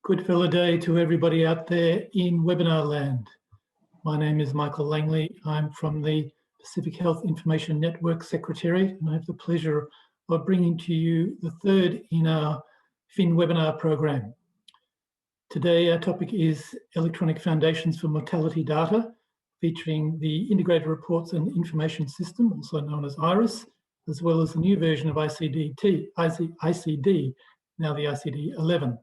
Good fella day to everybody out there in webinar land. My name is Michael Langley. I'm from the Pacific Health Information Network Secretariat, and I have the pleasure of bringing to you the third in our FIN webinar program. Today, our topic is Electronic Foundations for Mortality Data, featuring the Integrated Reports and Information System, also known as IRIS, as well as the new version of ICD, now the ICD11.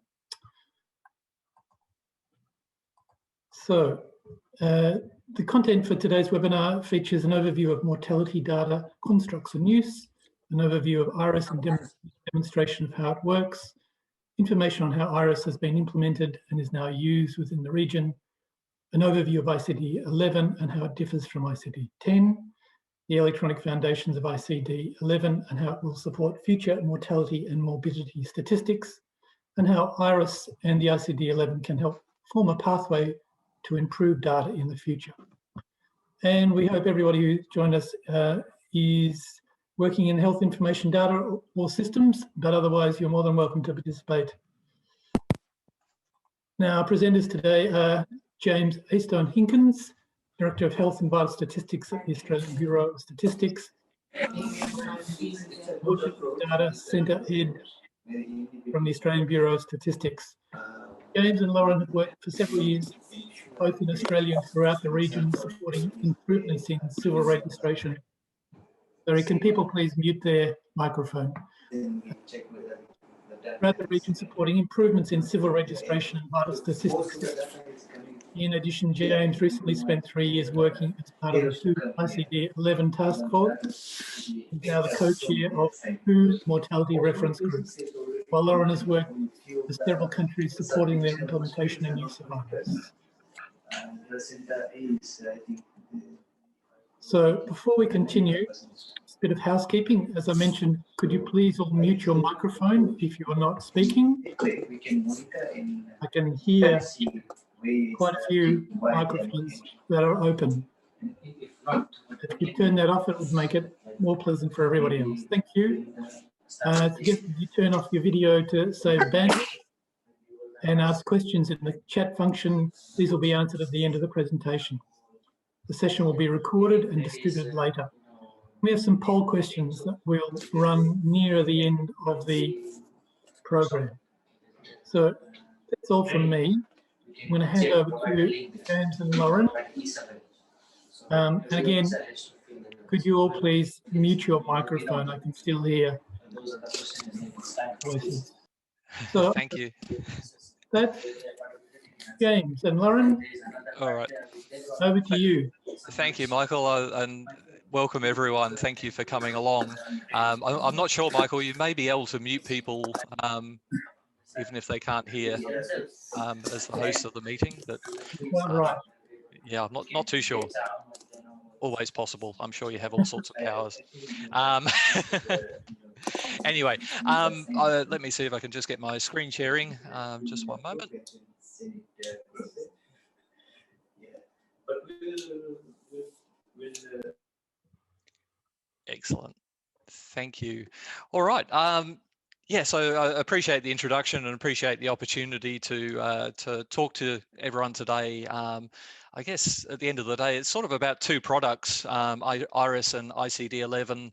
So, the content for today's webinar features an overview of mortality data constructs and use, an overview of IRIS and demonstration of how it works, information on how IRIS has been implemented and is now used within the region, an overview of ICD11 and how it differs from ICD10, the electronic foundations of ICD11 and how it will support future mortality and morbidity statistics, and how IRIS and the ICD11 can help form a pathway to improve data in the future. And we hope everybody who joined us is working in health information data or systems, but otherwise you're more than welcome to participate. Now, our presenters today are James Aystone Hinkins, Director of Health and Vital Statistics at the Australian Bureau of Statistics, Data Centre Head from the Australian Bureau of Statistics. James and Lauren have worked for several years, both in Australia and throughout the region, supporting improvements in civil registration. Sorry, can people please mute their microphone? Throughout the region, supporting improvements in civil registration and vital statistics. In addition, James recently spent 3 years working as part of the WHO ICD11 task force. He's now the co-chair of WHO Mortality Reference Group, while Lauren has worked with several countries supporting their implementation and use of IRIS. So before we continue, a bit of housekeeping. As I mentioned, could you please all mute your microphone if you are not speaking? I can hear quite a few microphones that are open. If you turn that off, it would make it more pleasant for everybody else. Thank you. You turn off your video to save bandwidth and ask questions in the chat function. These will be answered at the end of the presentation. The session will be recorded and distributed later. We have some poll questions that will run near the end of the program. So that's all from me. I'm going to hand over to James and Lauren. And again, could you all please mute your microphone? I can still hear voices. So thank you. That's James and Lauren. All right. Over to you. Thank you, Michael, and welcome everyone. Thank you for coming along. I'm not sure, Michael, you may be able to mute people even if they can't hear as the host of the meeting, but right. yeah, I'm not too sure. Always possible. I'm sure you have all sorts of powers. Anyway, let me see if I can just get my screen sharing. Just one moment. Excellent. Thank you. All right. Yeah, so I appreciate the introduction and appreciate the opportunity to talk to everyone today. I guess at the end of the day, it's sort of about two products, IRIS and ICD11.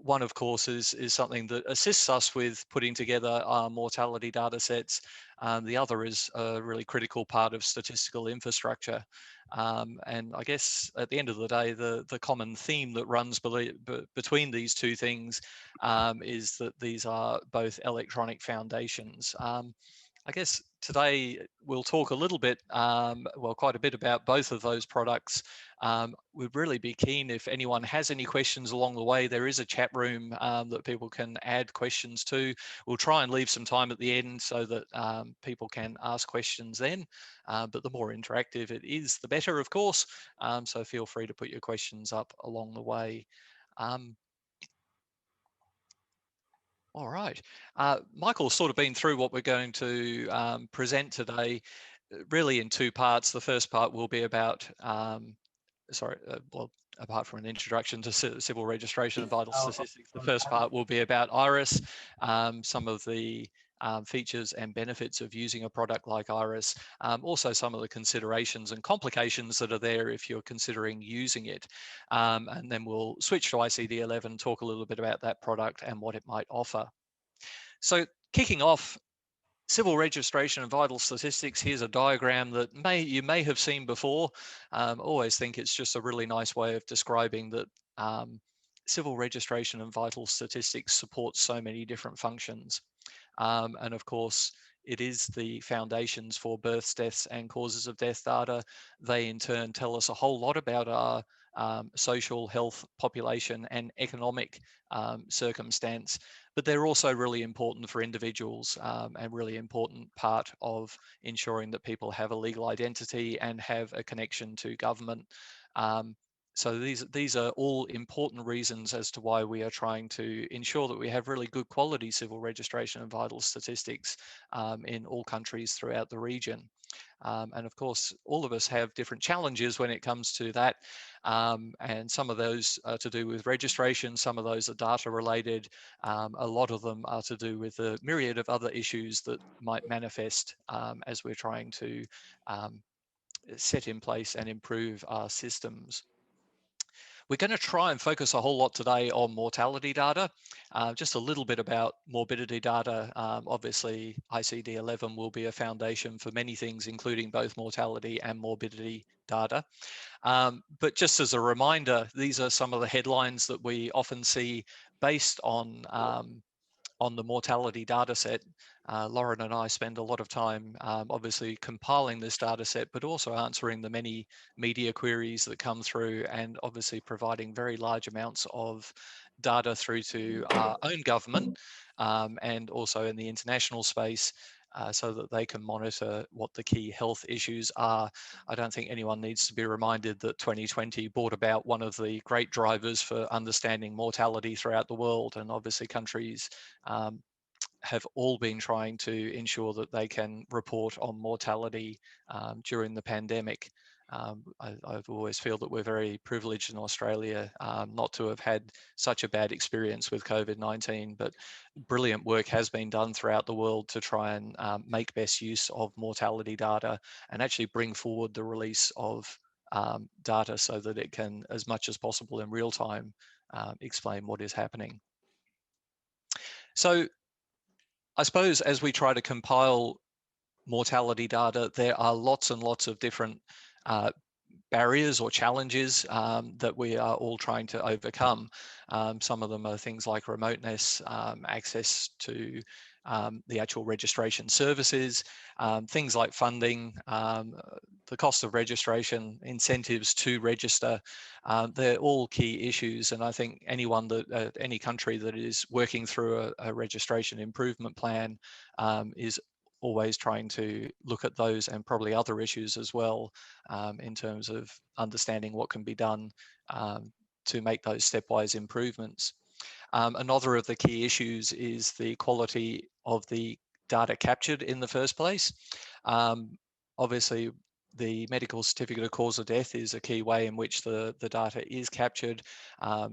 One, of course, is something that assists us with putting together our mortality data sets. The other is a really critical part of statistical infrastructure. And I guess at the end of the day, the common theme that runs between these two things is that these are both electronic foundations. I guess today we'll talk a little bit, well, quite a bit about both of those products. We'd really be keen if anyone has any questions along the way. There is a chat room that people can add questions to. We'll try and leave some time at the end so that people can ask questions then. But the more interactive it is, the better, of course. So feel free to put your questions up along the way. All right. Michael's sort of been through what we're going to present today, really in two parts. The first part will be about, well, apart from an introduction to civil registration and vital statistics, the first part will be about IRIS, some of the features and benefits of using a product like IRIS, also some of the considerations and complications that are there if you're considering using it. And then we'll switch to ICD11, talk a little bit about that product and what it might offer. So kicking off, civil registration and vital statistics. Here's a diagram that you may have seen before. Always think it's just a really nice way of describing that civil registration and vital statistics supports so many different functions. And of course, it is the foundations for births, deaths, and causes of death data. They in turn tell us a whole lot about our social, health, population, and economic circumstance. But they're also really important for individuals and really important part of ensuring that people have a legal identity and have a connection to government. So these are all important reasons as to why we are trying to ensure that we have really good quality civil registration and vital statistics in all countries throughout the region. And of course, all of us have different challenges when it comes to that. And some of those are to do with registration, some of those are data related. A lot of them are to do with a myriad of other issues that might manifest as we're trying to set in place and improve our systems. We're going to try and focus a whole lot today on mortality data, just a little bit about morbidity data. Obviously, ICD11 will be a foundation for many things, including both mortality and morbidity data. But just as a reminder, these are some of the headlines that we often see based on the mortality data set. Lauren and I spend a lot of time obviously compiling this data set, but also answering the many media queries that come through and obviously providing very large amounts of data through to our own government and also in the international space so that they can monitor what the key health issues are. I don't think anyone needs to be reminded that 2020 brought about one of the great drivers for understanding mortality throughout the world, and obviously countries have all been trying to ensure that they can report on mortality during the pandemic. I've always feel that we're very privileged in Australia not to have had such a bad experience with COVID-19, but brilliant work has been done throughout the world to try and make best use of mortality data and actually bring forward the release of data so that it can, as much as possible in real time, explain what is happening. So I suppose as we try to compile mortality data, there are lots and lots of different barriers or challenges that we are all trying to overcome. Some of them are things like remoteness, access to the actual registration services, things like funding, the cost of registration, incentives to register. They're all key issues, and I think anyone that any country that is working through a registration improvement plan is always trying to look at those and probably other issues as well in terms of understanding what can be done to make those stepwise improvements. Another of the key issues is the quality of the data captured in the first place. Obviously, the medical certificate of cause of death is a key way in which the data is captured.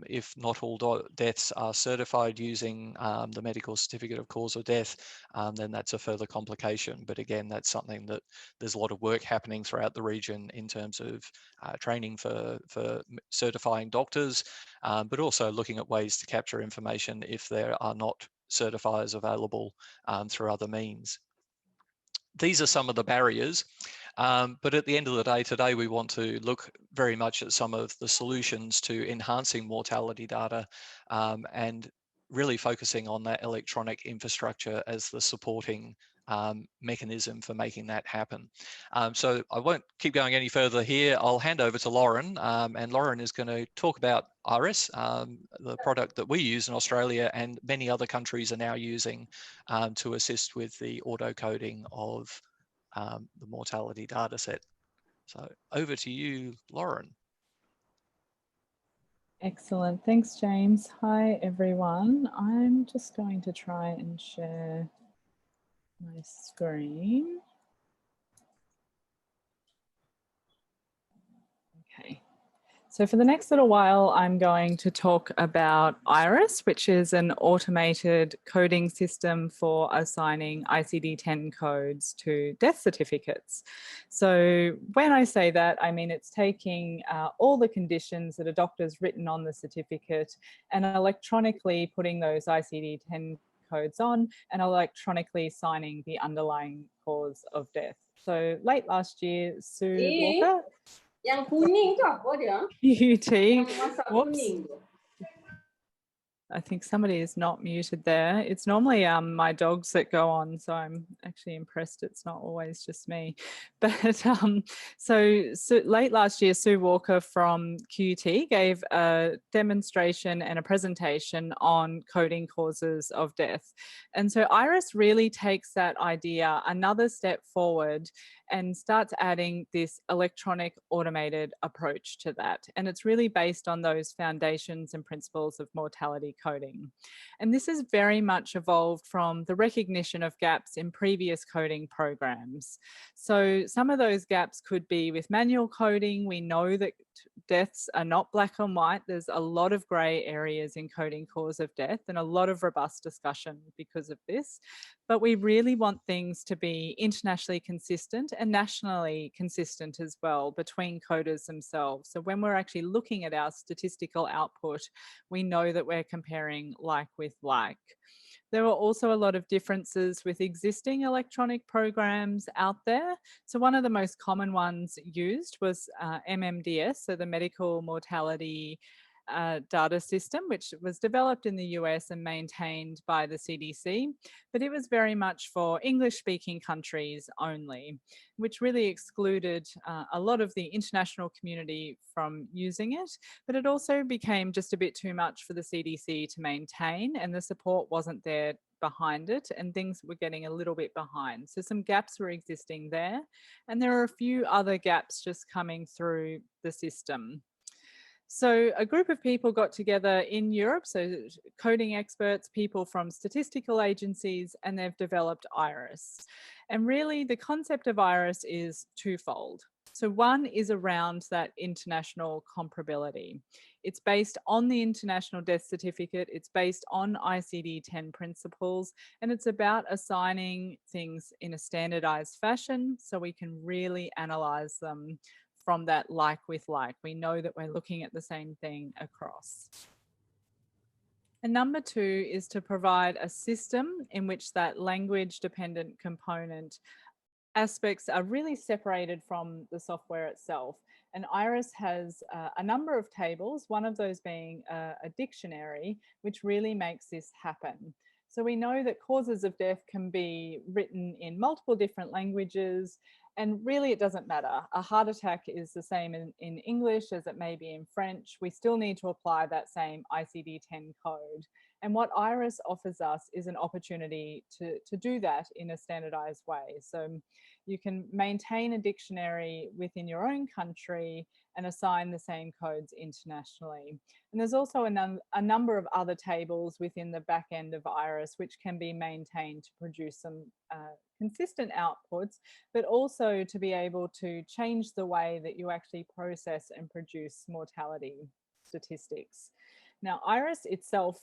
If not all deaths are certified using the medical certificate of cause of death, then that's a further complication. But again, that's something that there's a lot of work happening throughout the region in terms of training for certifying doctors, but also looking at ways to capture information if there are not certifiers available through other means. These are some of the barriers, but at the end of the day today, we want to look very much at some of the solutions to enhancing mortality data and really focusing on that electronic infrastructure as the supporting mechanism for making that happen. So I won't keep going any further here. I'll hand over to Lauren, and Lauren is going to talk about IRIS, the product that we use in Australia and many other countries are now using to assist with the auto coding of the mortality data set. So over to you, Lauren. Excellent. Thanks, James. Hi, everyone. I'm just going to try and share my screen. Okay. So for the next little while, I'm going to talk about IRIS, which is an automated coding system for assigning ICD-10 codes to death certificates. So when I say that, I mean it's taking all the conditions that a doctor's written on the certificate and electronically putting those ICD-10 codes on and electronically signing the underlying cause of death. So late last year, Sue Walker, Yang kuning tu apa dia? UT, Yang masak whoops, kuning tu. I think somebody is not muted there. It's normally my dogs that go on, so I'm actually impressed it's not always just me. But so late last year, Sue Walker from QT gave a demonstration and a presentation on coding causes of death. And so IRIS really takes that idea another step forward and starts adding this electronic automated approach to that. And it's really based on those foundations and principles of mortality coding. And this has very much evolved from the recognition of gaps in previous coding programs. So some of those gaps could be with manual coding. We know that deaths are not black and white. There's a lot of grey areas in coding cause of death and a lot of robust discussion because of this. But we really want things to be internationally consistent and nationally consistent as well between coders themselves. So when we're actually looking at our statistical output, we know that we're comparing like with like. There were also a lot of differences with existing electronic programs out there. So one of the most common ones used was MMDS, so the Medical Mortality data system, which was developed in the US and maintained by the CDC, but it was very much for English-speaking countries only, which really excluded a lot of the international community from using it, but it also became just a bit too much for the CDC to maintain, and the support wasn't there behind it, and things were getting a little bit behind. So some gaps were existing there, and there are a few other gaps just coming through the system. So a group of people got together in Europe, so coding experts, people from statistical agencies, and they've developed IRIS. And really the concept of IRIS is twofold. So one is around that international comparability. It's based on the International Death Certificate, it's based on ICD-10 principles, and it's about assigning things in a standardized fashion so we can really analyze them from that like with like. We know that we're looking at the same thing across. And number two is to provide a system in which that language dependent component aspects are really separated from the software itself. And IRIS has a number of tables, one of those being a dictionary, which really makes this happen. So we know that causes of death can be written in multiple different languages, and really it doesn't matter. A heart attack is the same in English as it may be in French. We still need to apply that same ICD-10 code. And what IRIS offers us is an opportunity to do that in a standardized way. So you can maintain a dictionary within your own country and assign the same codes internationally. And there's also a number of other tables within the back end of IRIS which can be maintained to produce some consistent outputs, but also to be able to change the way that you actually process and produce mortality statistics. Now, IRIS itself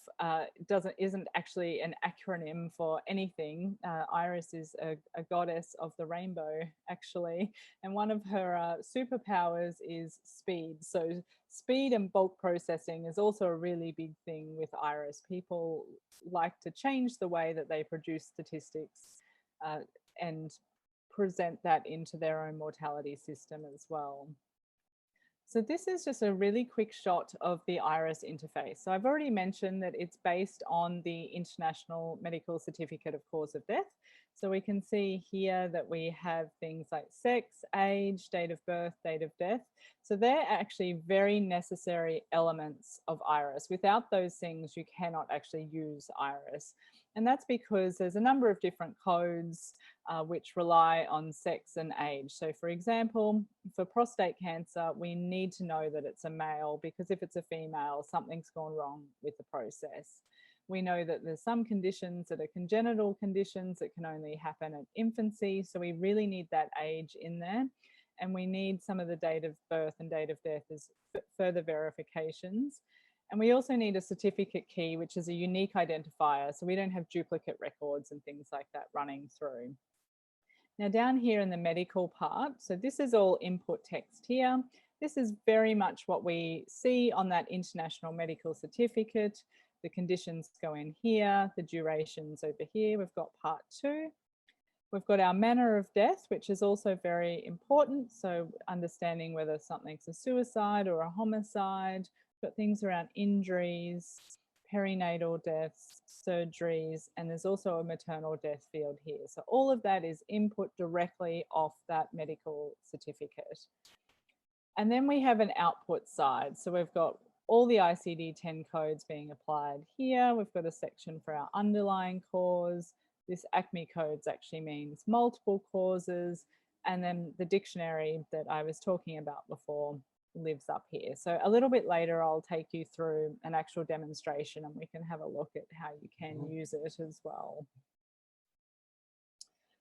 isn't actually an acronym for anything. IRIS is a goddess of the rainbow, actually, and one of her superpowers is speed. So speed and bulk processing is also a really big thing with IRIS. People like to change the way that they produce statistics and present that into their own mortality system as well. So this is just a really quick shot of the IRIS interface. So I've already mentioned that it's based on the International Medical Certificate of Cause of Death. So we can see here that we have things like sex, age, date of birth, date of death. So they're actually very necessary elements of IRIS. Without those things, you cannot actually use IRIS. And that's because there's a number of different codes which rely on sex and age. So for example, for prostate cancer, we need to know that it's a male, because if it's a female, something's gone wrong with the process. We know that there's some conditions that are congenital conditions that can only happen at infancy. So we really need that age in there. and we need some of the date of birth and date of death as further verifications. And we also need a certificate key, which is a unique identifier, so we don't have duplicate records and things like that running through. Now down here in the medical part, so this is all input text here. This is very much what we see on that international medical certificate. The conditions go in here, the durations over here. We've got part 2. We've got our manner of death, which is also very important. So understanding whether something's a suicide or a homicide. We've got things around injuries, perinatal deaths, surgeries, and there's also a maternal death field here. So all of that is input directly off that medical certificate. And then we have an output side. So we've got all the ICD-10 codes being applied here. We've got a section for our underlying cause. This ACME codes actually means multiple causes. And then the dictionary that I was talking about before lives up here. So a little bit later, I'll take you through an actual demonstration and we can have a look at how you can use it as well.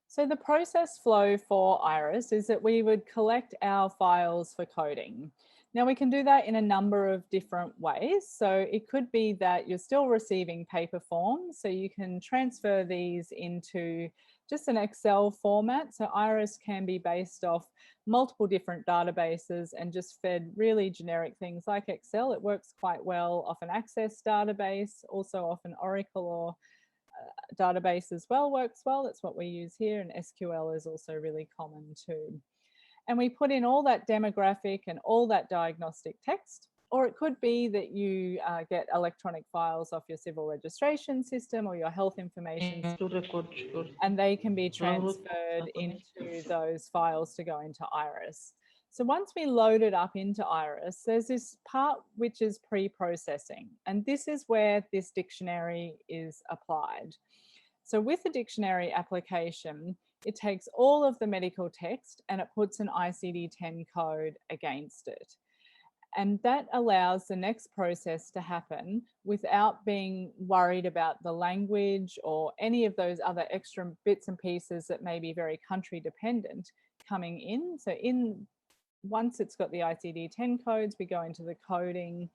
So the process flow for IRIS is that we would collect our files for coding. Now we can do that in a number of different ways. So it could be that you're still receiving paper forms, so you can transfer these into just an Excel format. So IRIS can be based off multiple different databases and just fed really generic things like Excel. It works quite well off an Access database, also off an Oracle or database as well works well. That's what we use here, and SQL is also really common too. And we put in all that demographic and all that diagnostic text, or it could be that you get electronic files off your civil registration system or your health information system, and they can be transferred into those files to go into IRIS. So once we load it up into IRIS, there's this part which is pre-processing, and this is where this dictionary is applied. So with the dictionary application, it takes all of the medical text and it puts an ICD-10 code against it. And that allows the next process to happen without being worried about the language or any of those other extra bits and pieces that may be very country dependent coming in. So once it's got the ICD-10 codes, we go into the coding,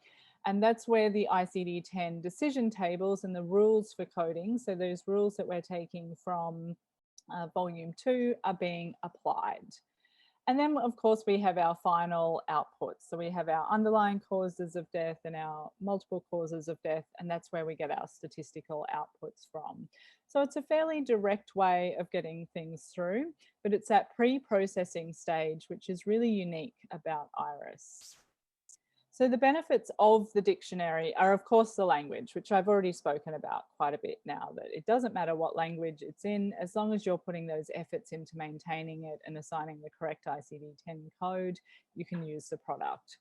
and that's where the ICD-10 decision tables and the rules for coding, so those rules that we're taking from volume 2 are being applied. And then of course we have our final outputs. So we have our underlying causes of death and our multiple causes of death, and that's where we get our statistical outputs from. So it's a fairly direct way of getting things through, but it's that pre-processing stage which is really unique about IRIS. So the benefits of the dictionary are of course the language, which I've already spoken about quite a bit now, that it doesn't matter what language it's in, as long as you're putting those efforts into maintaining it and assigning the correct ICD-10 code, you can use the product.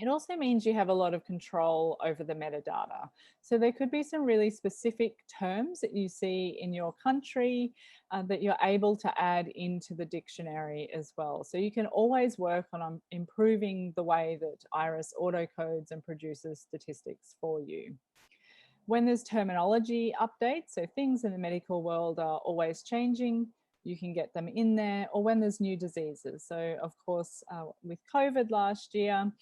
It also means you have a lot of control over the metadata. So there could be some really specific terms that you see in your country that you're able to add into the dictionary as well. So you can always work on improving the way that IRIS autocodes and produces statistics for you. When there's terminology updates, so things in the medical world are always changing, you can get them in there, or when there's new diseases. So of course, with COVID last year,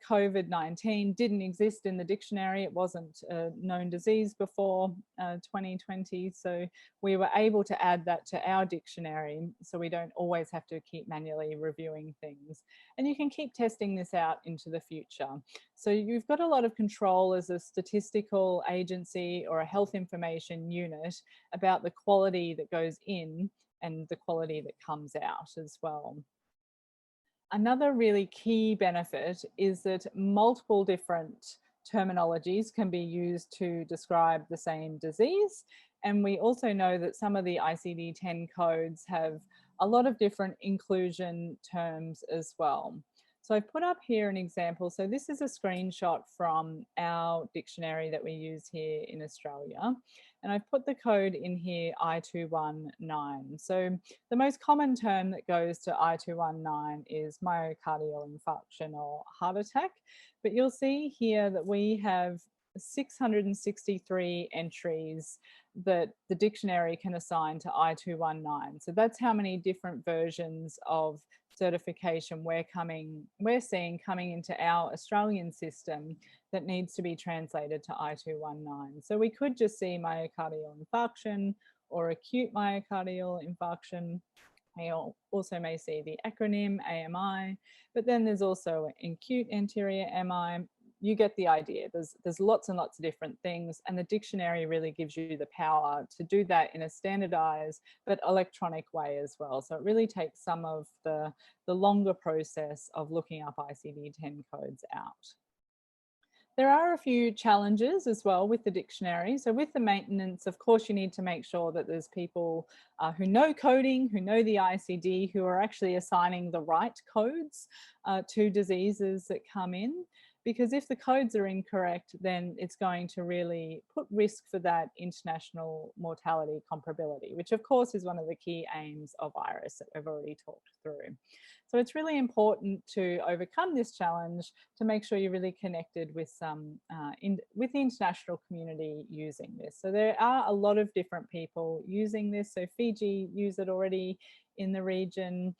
COVID-19 didn't exist in the dictionary. It wasn't a known disease before 2020. So we were able to add that to our dictionary, so we don't always have to keep manually reviewing things. And you can keep testing this out into the future. So you've got a lot of control as a statistical agency or a health information unit about the quality that goes in and the quality that comes out as well. Another really key benefit is that multiple different terminologies can be used to describe the same disease. And we also know that some of the ICD-10 codes have a lot of different inclusion terms as well. So I've put up here an example. So this is a screenshot from our dictionary that we use here in Australia. And I've put the code in here, I219. So the most common term that goes to I219 is myocardial infarction or heart attack. But you'll see here that we have 663 entries that the dictionary can assign to I219. So that's how many different versions of certification we're seeing coming into our Australian system that needs to be translated to I219. So we could just see myocardial infarction or acute myocardial infarction. We also may see the acronym AMI, but then there's also acute anterior MI. You get the idea. There's lots and lots of different things, and the dictionary really gives you the power to do that in a standardized but electronic way as well. So it really takes some of the longer process of looking up ICD-10 codes out. There are a few challenges as well with the dictionary. So with the maintenance, of course, you need to make sure that there's people who know coding, who know the ICD, who are actually assigning the right codes to diseases that come in. Because if the codes are incorrect, then it's going to really put risk for that international mortality comparability, which of course is one of the key aims of IRIS that we've already talked through. So it's really important to overcome this challenge to make sure you're really connected with with the international community using this. So there are a lot of different people using this. So Fiji use it already in the region.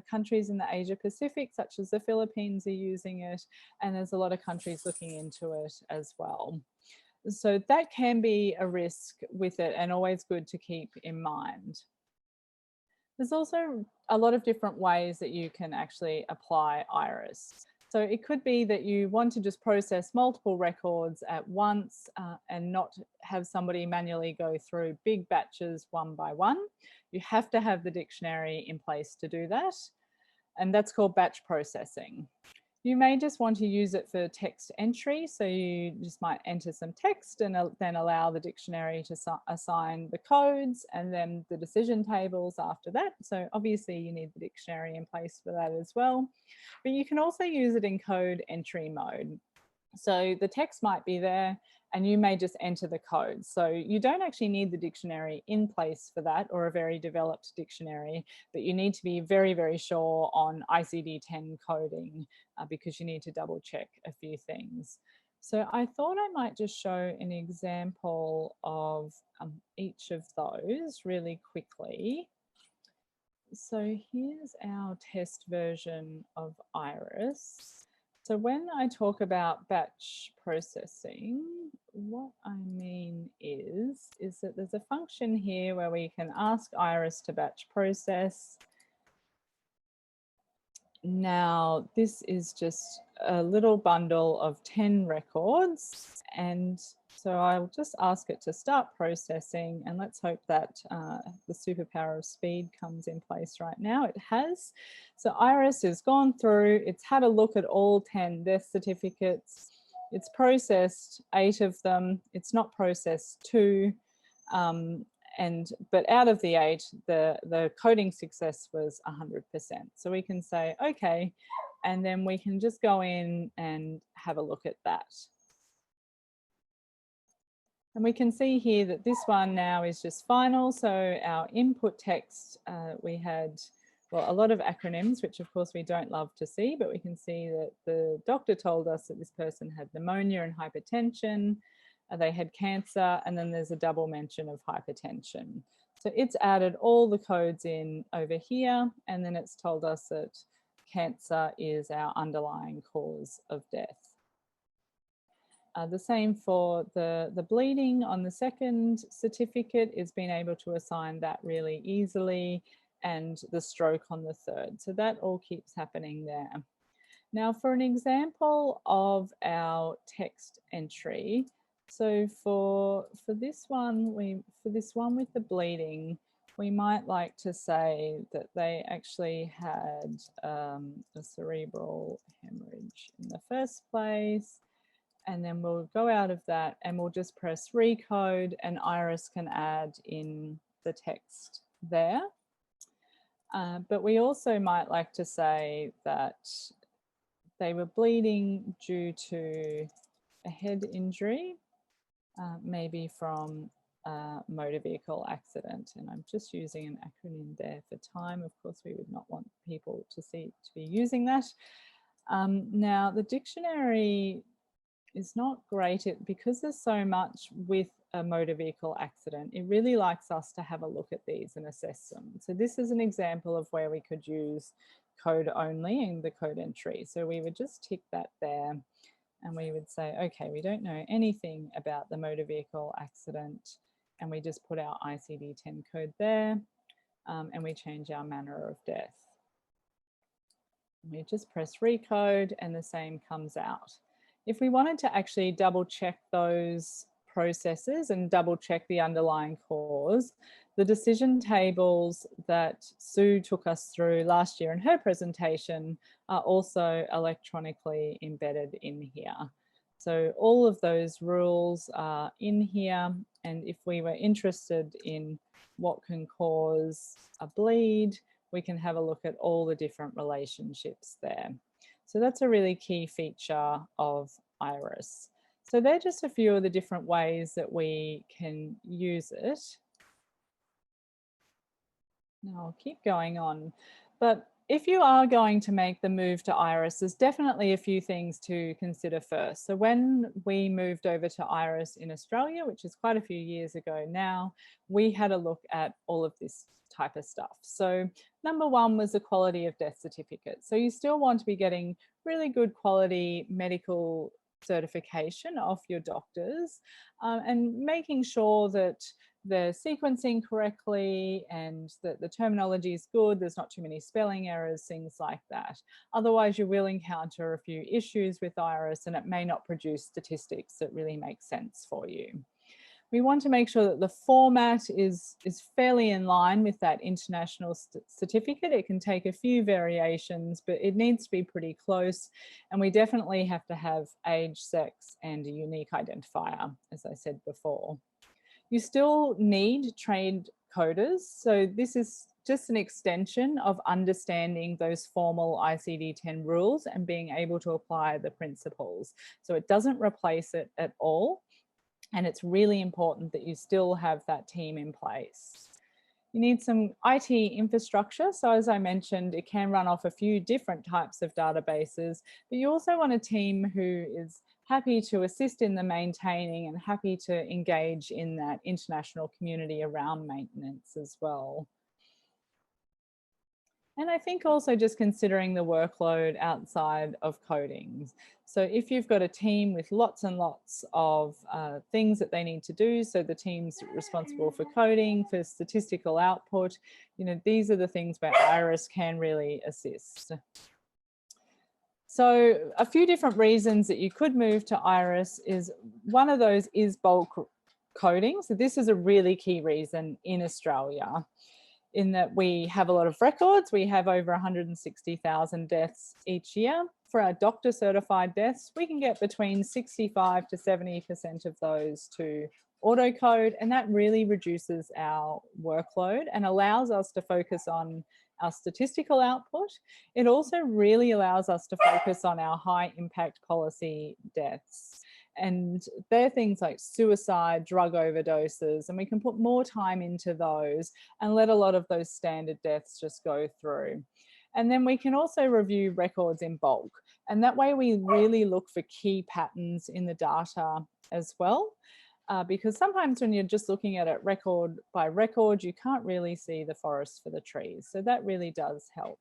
Countries in the Asia Pacific, such as the Philippines, are using it, and there's a lot of countries looking into it as well. So that can be a risk with it, and always good to keep in mind. There's also a lot of different ways that you can actually apply IRIS. So it could be that you want to just process multiple records at once and not have somebody manually go through big batches one by one. You have to have the dictionary in place to do that. And that's called batch processing. You may just want to use it for text entry. So you just might enter some text and then allow the dictionary to assign the codes and then the decision tables after that. So obviously you need the dictionary in place for that as well. But you can also use it in code entry mode. So the text might be there and you may just enter the code. So you don't actually need the dictionary in place for that, or a very developed dictionary, but you need to be very, very sure on ICD-10 coding because you need to double check a few things. So I thought I might just show an example of each of those really quickly. So here's our test version of IRIS. So when I talk about batch processing, what I mean is that there's a function here where we can ask IRIS to batch process. Now, this is just a little bundle of 10 records, and so I'll just ask it to start processing, and let's hope that the superpower of speed comes in place right now. It has. So IRIS has gone through, it's had a look at all 10 death certificates. It's processed 8 of them. It's not processed 2. But out of the 8, the coding success was 100%. So we can say, okay, and then we can just go in and have a look at that. And we can see here that this one now is just final. So our input text, we had, well, a lot of acronyms, which of course we don't love to see, but we can see that the doctor told us that this person had pneumonia and hypertension, they had cancer, and then there's a double mention of hypertension. So it's added all the codes in over here, and then it's told us that cancer is our underlying cause of death. The same for the bleeding on the second certificate, is being able to assign that really easily, and the stroke on the third. So that all keeps happening there. Now for an example of our text entry, so for this one with the bleeding, we might like to say that they actually had a cerebral hemorrhage in the first place. And then we'll go out of that and we'll just press recode, and IRIS can add in the text there. But we also might like to say that they were bleeding due to a head injury, maybe from a motor vehicle accident. And I'm just using an acronym there for time. Of course, we would not want people to be using that. Now, the dictionary is not great because there's so much with a motor vehicle accident, it really likes us to have a look at these and assess them. So this is an example of where we could use code only in the code entry. So we would just tick that there and we would say, okay, we don't know anything about the motor vehicle accident, and we just put our ICD-10 code there, and we change our manner of death. We just press recode and the same comes out. If we wanted to actually double check those processes and double check the underlying cause, the decision tables that Sue took us through last year in her presentation are also electronically embedded in here. So all of those rules are in here, and if we were interested in what can cause a bleed, we can have a look at all the different relationships there. So that's a really key feature of IRIS. So they're just a few of the different ways that we can use it. Now I'll keep going on, but if you are going to make the move to IRIS, there's definitely a few things to consider first. So when we moved over to IRIS in Australia, which is quite a few years ago now, we had a look at all of this type of stuff. So number one was the quality of death certificate. So you still want to be getting really good quality medical certification off your doctors, and making sure that they're sequencing correctly and that the terminology is good, there's not too many spelling errors, things like that. Otherwise, you will encounter a few issues with IRIS and it may not produce statistics that really make sense for you. We want to make sure that the format is fairly in line with that international certificate. It can take a few variations, but it needs to be pretty close. And we definitely have to have age, sex, and a unique identifier, as I said before. You still need trained coders. So this is just an extension of understanding those formal ICD-10 rules and being able to apply the principles. So it doesn't replace it at all. And it's really important that you still have that team in place. You need some IT infrastructure. So as I mentioned, it can run off a few different types of databases, but you also want a team who is happy to assist in the maintaining and happy to engage in that international community around maintenance as well. And I think also just considering the workload outside of coding. So if you've got a team with lots and lots of things that they need to do, so the team's responsible for coding, for statistical output, you know, these are the things where IRIS can really assist. So a few different reasons that you could move to IRIS is, one of those is bulk coding. So this is a really key reason in Australia, in that we have a lot of records. We have over 160,000 deaths each year. For our doctor certified deaths, we can get between 65 to 70% of those to autocode, and that really reduces our workload and allows us to focus on our statistical output. It also really allows us to focus on our high impact policy deaths. And they're things like suicide, drug overdoses, and we can put more time into those and let a lot of those standard deaths just go through. And then we can also review records in bulk. And that way we really look for key patterns in the data as well. Because sometimes when you're just looking at it record by record, you can't really see the forest for the trees. So that really does help.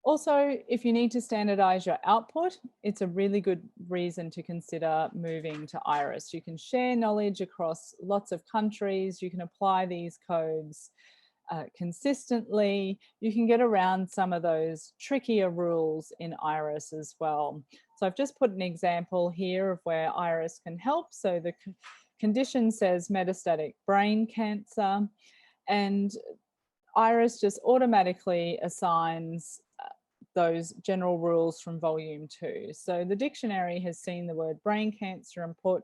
Also, if you need to standardize your output, it's a really good reason to consider moving to IRIS. You can share knowledge across lots of countries. You can apply these codes consistently. You can get around some of those trickier rules in IRIS as well. So I've just put an example here of where IRIS can help. So the condition says metastatic brain cancer, and IRIS just automatically assigns those general rules from volume 2. So the dictionary has seen the word brain cancer and put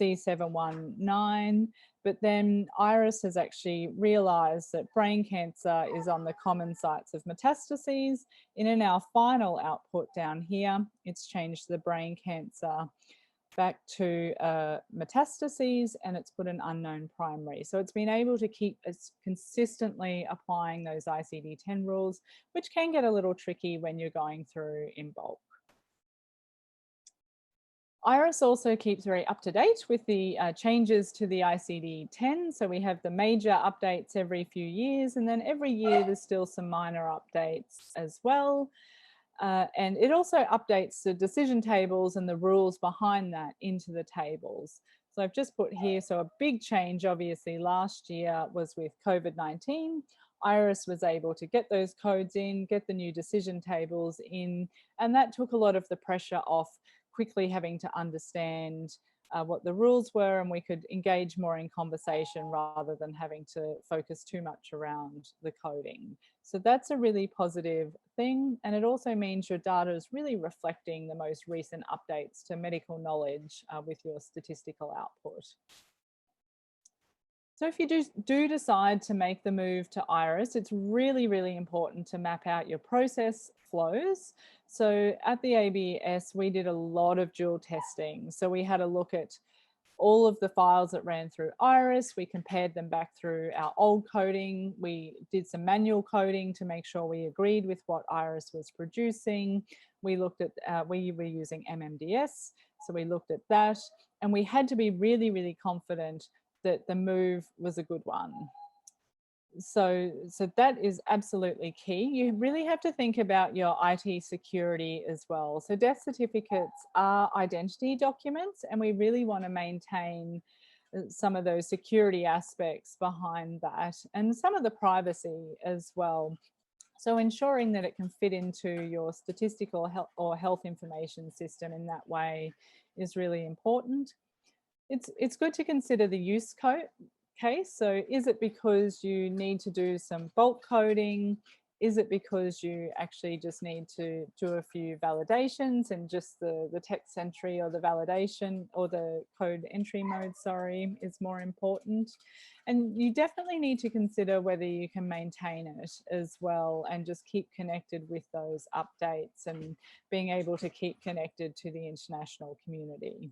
C719, but then IRIS has actually realized that brain cancer is on the common sites of metastases. And in our final output down here, it's changed the brain cancer back to metastases, and it's put an unknown primary. So it's been able to keep consistently applying those ICD-10 rules, which can get a little tricky when you're going through in bulk. IRIS also keeps very up to date with the changes to the ICD-10. So we have the major updates every few years, and then every year there's still some minor updates as well. And it also updates the decision tables and the rules behind that into the tables. So I've just put here, so a big change obviously last year was with COVID-19. IRIS was able to get those codes in, get the new decision tables in, and that took a lot of the pressure off quickly having to understand what the rules were, and we could engage more in conversation rather than having to focus too much around the coding. So that's a really positive thing. And it also means your data is really reflecting the most recent updates to medical knowledge with your statistical output. So if you do decide to make the move to IRIS, it's really, really important to map out your process flows. So at the ABS, we did a lot of dual testing. So we had a look at all of the files that ran through IRIS. We compared them back through our old coding. We did some manual coding to make sure we agreed with what IRIS was producing. We looked at, we were using MMDS, so we looked at that. And we had to be really, really confident that the move was a good one. So that is absolutely key. You really have to think about your IT security as well. So death certificates are identity documents, and we really want to maintain some of those security aspects behind that and some of the privacy as well. So ensuring that it can fit into your statistical health information system in that way is really important. It's good to consider the use case. So is it because you need to do some bulk coding? Is it because you actually just need to do a few validations and just the text entry or the validation or the code entry mode, sorry, is more important? And you definitely need to consider whether you can maintain it as well and just keep connected with those updates and being able to keep connected to the international community.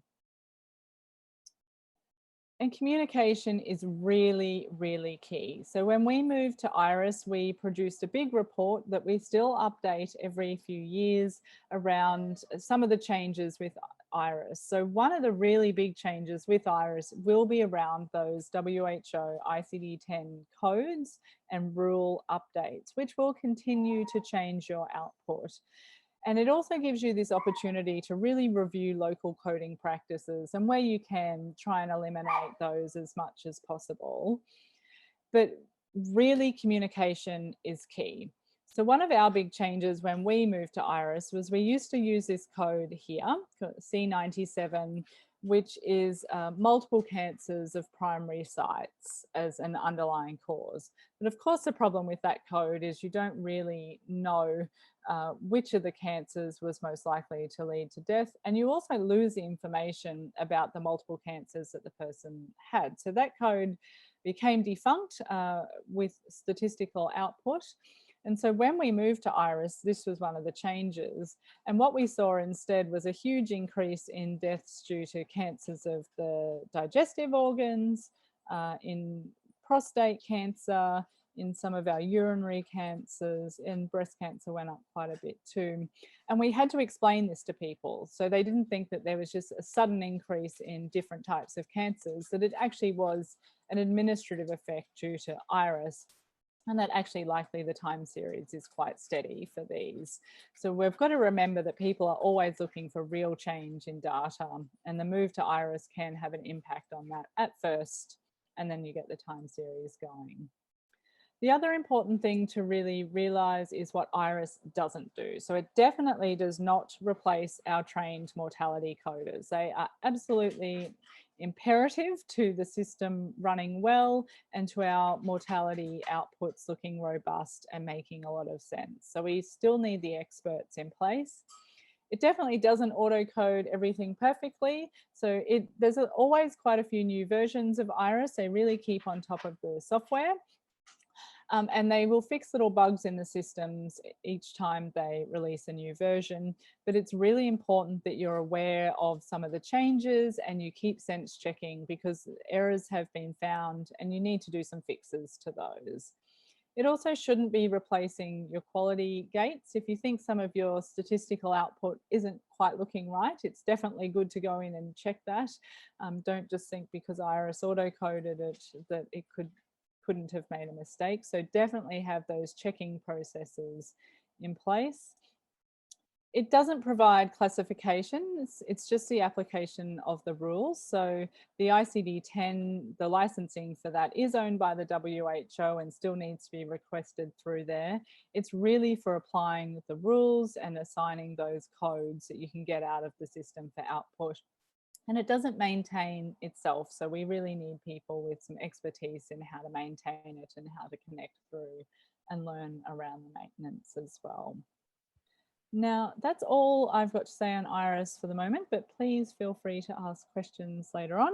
And communication is really, really key. So when we moved to IRIS, we produced a big report that we still update every few years around some of the changes with IRIS. So one of the really big changes with IRIS will be around those WHO ICD-10 codes and rule updates, which will continue to change your output. And it also gives you this opportunity to really review local coding practices, and where you can try and eliminate those as much as possible. But really, communication is key. So one of our big changes when we moved to IRIS was we used to use this code here, C97, which is multiple cancers of primary sites as an underlying cause. But of course, the problem with that code is you don't really know which of the cancers was most likely to lead to death. And you also lose the information about the multiple cancers that the person had. So that code became defunct with statistical output. And so when we moved to IRIS, this was one of the changes. And what we saw instead was a huge increase in deaths due to cancers of the digestive organs, in prostate cancer, in some of our urinary cancers, and breast cancer went up quite a bit too. And we had to explain this to people, so they didn't think that there was just a sudden increase in different types of cancers, that it actually was an administrative effect due to IRIS, and that actually likely the time series is quite steady for these. So we've got to remember that people are always looking for real change in data, and the move to IRIS can have an impact on that at first, and then you get the time series going. The other important thing to really realise is what IRIS doesn't do. So it definitely does not replace our trained mortality coders. They are absolutely imperative to the system running well and to our mortality outputs looking robust and making a lot of sense. So we still need the experts in place. It definitely doesn't auto-code everything perfectly. So there's always quite a few new versions of IRIS. They really keep on top of the software. And they will fix little bugs in the systems each time they release a new version. But it's really important that you're aware of some of the changes and you keep sense checking, because errors have been found and you need to do some fixes to those. It also shouldn't be replacing your quality gates. If you think some of your statistical output isn't quite looking right, it's definitely good to go in and check that. Don't just think because IRIS auto-coded it that it couldn't have made a mistake. So definitely have those checking processes in place. It doesn't provide classification, it's just the application of the rules. So the ICD-10, the licensing for that is owned by the WHO and still needs to be requested through there. It's really for applying the rules and assigning those codes that you can get out of the system for output. And it doesn't maintain itself. So we really need people with some expertise in how to maintain it and how to connect through and learn around the maintenance as well. Now, that's all I've got to say on IRIS for the moment, but please feel free to ask questions later on.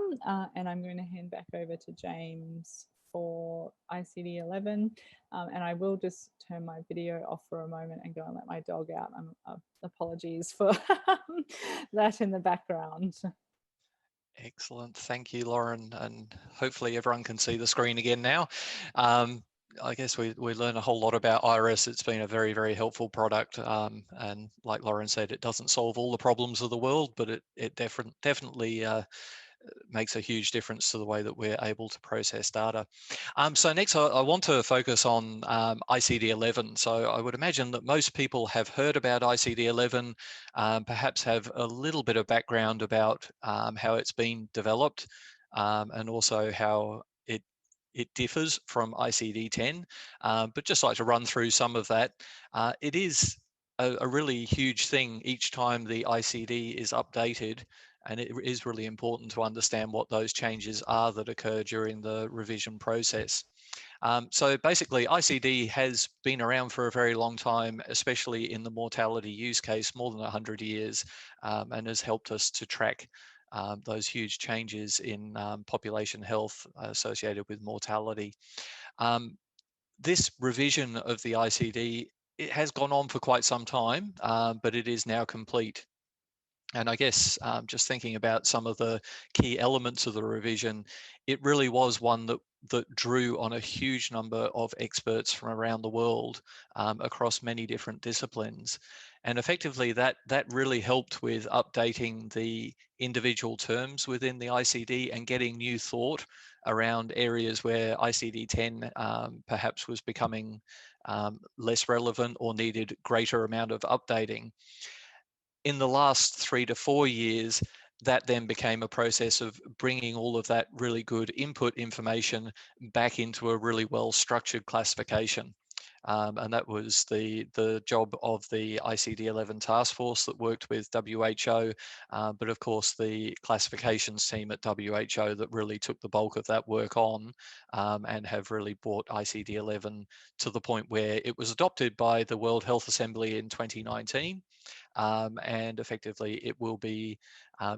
And I'm going to hand back over to James for ICD11. And I will just turn my video off for a moment and go and let my dog out. Apologies for that in the background. Excellent. Thank you, Lauren. And hopefully everyone can see the screen again now. I guess we learn a whole lot about IRIS. It's been a very, very helpful product. And like Lauren said, it doesn't solve all the problems of the world, but it definitely makes a huge difference to the way that we're able to process data. So next, I want to focus on ICD11. So I would imagine that most people have heard about ICD11, perhaps have a little bit of background about how it's been developed, and also how it differs from ICD-10, but just like to run through some of that. It is a really huge thing each time the ICD is updated, and it is really important to understand what those changes are that occur during the revision process. So basically, ICD has been around for a very long time, especially in the mortality use case, more than 100 years, and has helped us to track those huge changes in population health associated with mortality. This revision of the ICD, it has gone on for quite some time, but it is now complete. And I guess just thinking about some of the key elements of the revision, it really was one that drew on a huge number of experts from around the world across many different disciplines. And effectively that really helped with updating the individual terms within the ICD and getting new thought around areas where ICD-10 perhaps was becoming less relevant or needed greater amount of updating. In the last 3 to 4 years, that then became a process of bringing all of that really good input information back into a really well-structured classification. And that was the job of the ICD-11 task force that worked with WHO, but of course the classifications team at WHO that really took the bulk of that work on, and have really brought ICD-11 to the point where it was adopted by the World Health Assembly in 2019. And effectively it will be,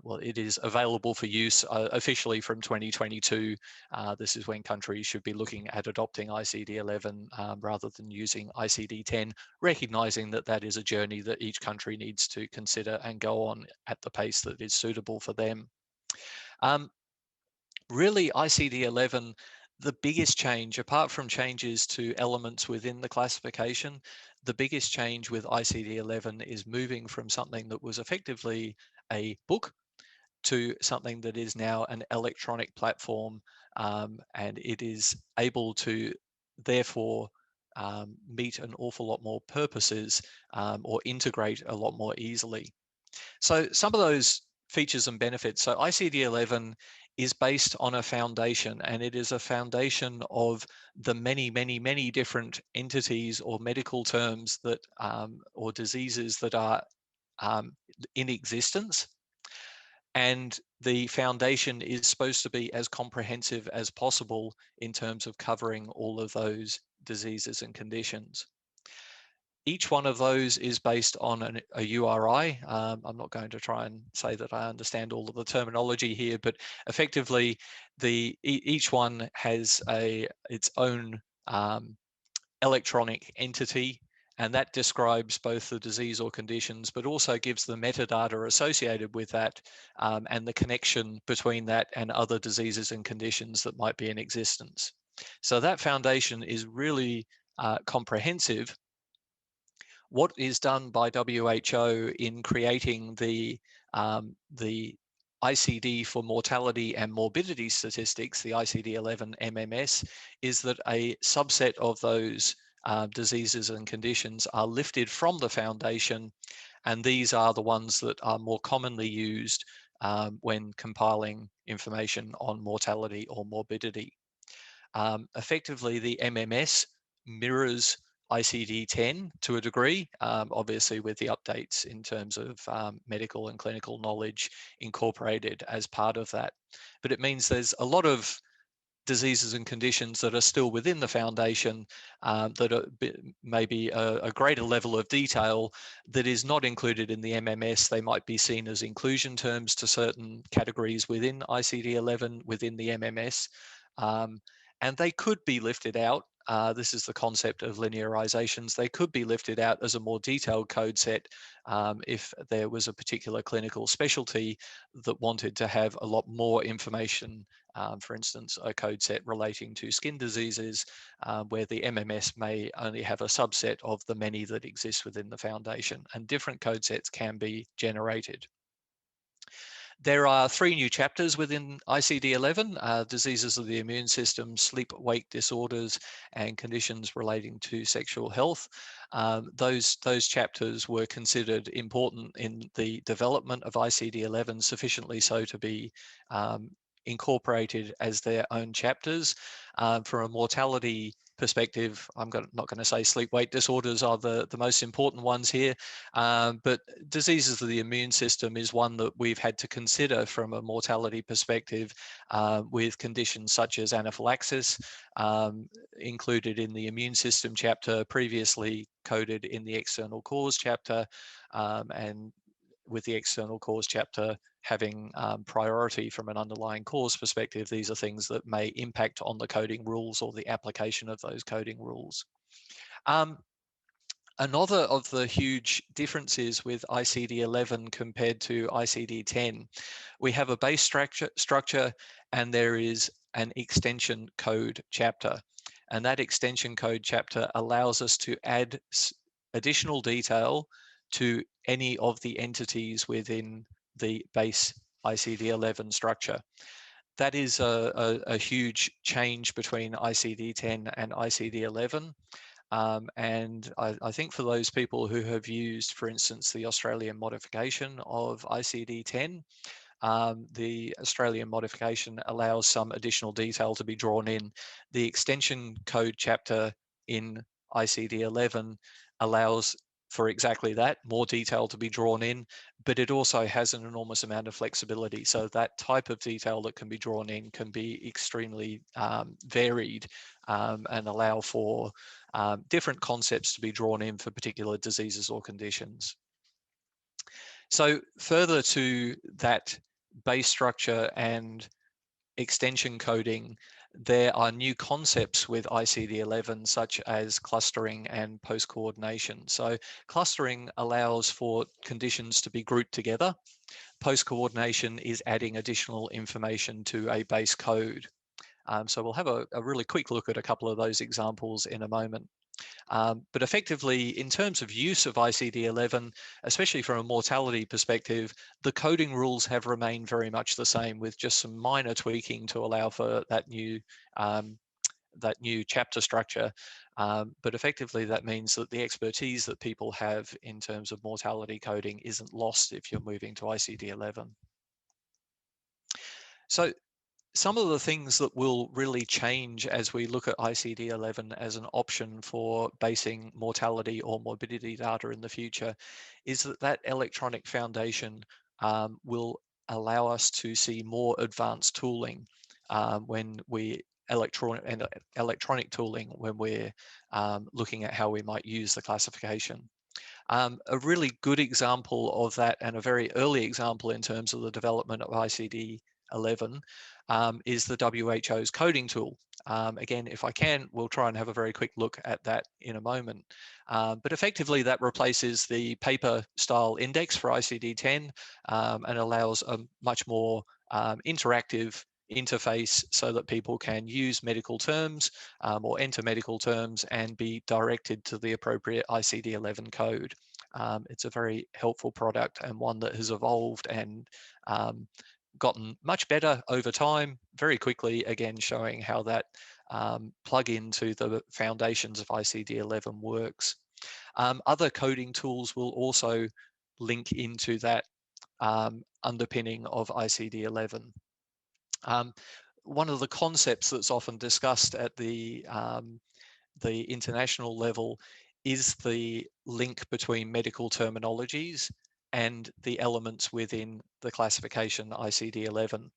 well, it is available for use officially from 2022. This is when countries should be looking at adopting ICD-11 rather than using ICD-10, recognizing that that is a journey that each country needs to consider and go on at the pace that is suitable for them. Really, ICD-11, the biggest change, apart from changes to elements within the classification, the biggest change with ICD-11 is moving from something that was effectively a book to something that is now an electronic platform, and it is able to therefore meet an awful lot more purposes, or integrate a lot more easily. So some of those features and benefits. So ICD-11 is based on a foundation, and it is a foundation of the many different entities or medical terms that or diseases that are in existence. And the foundation is supposed to be as comprehensive as possible in terms of covering all of those diseases and conditions. Each one of those is based on a URI. I'm not going to try and say that I understand all of the terminology here, but effectively each one has its own electronic entity, and that describes both the disease or conditions, but also gives the metadata associated with that, and the connection between that and other diseases and conditions that might be in existence. So that foundation is really comprehensive, what is done by WHO in creating the ICD for mortality and morbidity statistics, the ICD11 MMS, is that a subset of those diseases and conditions are lifted from the foundation, and these are the ones that are more commonly used when compiling information on mortality or morbidity. Effectively, the MMS mirrors ICD-10 to a degree, obviously with the updates in terms of medical and clinical knowledge incorporated as part of that. But it means there's a lot of diseases and conditions that are still within the foundation that are maybe a greater level of detail that is not included in the MMS. They might be seen as inclusion terms to certain categories within ICD-11 within the MMS. And they could be lifted out. This is the concept of linearizations. They could be lifted out as a more detailed code set if there was a particular clinical specialty that wanted to have a lot more information. For instance, a code set relating to skin diseases, where the MMS may only have a subset of the many that exist within the foundation, and different code sets can be generated. There are 3 new chapters within ICD-11, diseases of the immune system, sleep-wake disorders, and conditions relating to sexual health. Those chapters were considered important in the development of ICD-11, sufficiently so to be incorporated as their own chapters. From a mortality perspective, I'm not going to say sleep-wake disorders are the most important ones here, but diseases of the immune system is one that we've had to consider from a mortality perspective, with conditions such as anaphylaxis included in the immune system chapter, previously coded in the external cause chapter, and with the external cause chapter having priority from an underlying cause perspective. These are things that may impact on the coding rules or the application of those coding rules. Another of the huge differences with ICD-11 compared to ICD-10, we have a base structure and there is an extension code chapter. And that extension code chapter allows us to add additional detail to any of the entities within the base ICD-11 structure. That is a huge change between ICD-10 and ICD-11. And I think for those people who have used, for instance, the Australian modification of ICD-10, the Australian modification allows some additional detail to be drawn in. The extension code chapter in ICD-11 allows for exactly that, more detail to be drawn in, but it also has an enormous amount of flexibility. So that type of detail that can be drawn in can be extremely varied and allow for different concepts to be drawn in for particular diseases or conditions. So further to that base structure and extension coding, there are new concepts with ICD-11, such as clustering and post-coordination. So clustering allows for conditions to be grouped together. Post-coordination is adding additional information to a base code. So we'll have a really quick look at a couple of those examples in a moment. But effectively, in terms of use of ICD-11, especially from a mortality perspective, the coding rules have remained very much the same, with just some minor tweaking to allow for that new chapter structure. But effectively, that means that the expertise that people have in terms of mortality coding isn't lost if you're moving to ICD-11. So some of the things that will really change as we look at ICD-11 as an option for basing mortality or morbidity data in the future is that electronic foundation will allow us to see more advanced tooling when we electronic tooling when we're looking at how we might use the classification. A really good example of that, and a very early example in terms of the development of ICD-11, is the WHO's coding tool. Again, if I can, we'll try and have a very quick look at that in a moment. But effectively, that replaces the paper style index for ICD-10 and allows a much more interactive interface so that people can use medical terms or enter medical terms and be directed to the appropriate ICD-11 code. It's a very helpful product and one that has evolved and gotten much better over time, very quickly, again, showing how that plug into the foundations of ICD-11 works. Other coding tools will also link into that underpinning of ICD-11. One of the concepts that's often discussed at the international level is the link between medical terminologies and the elements within the classification ICD-11.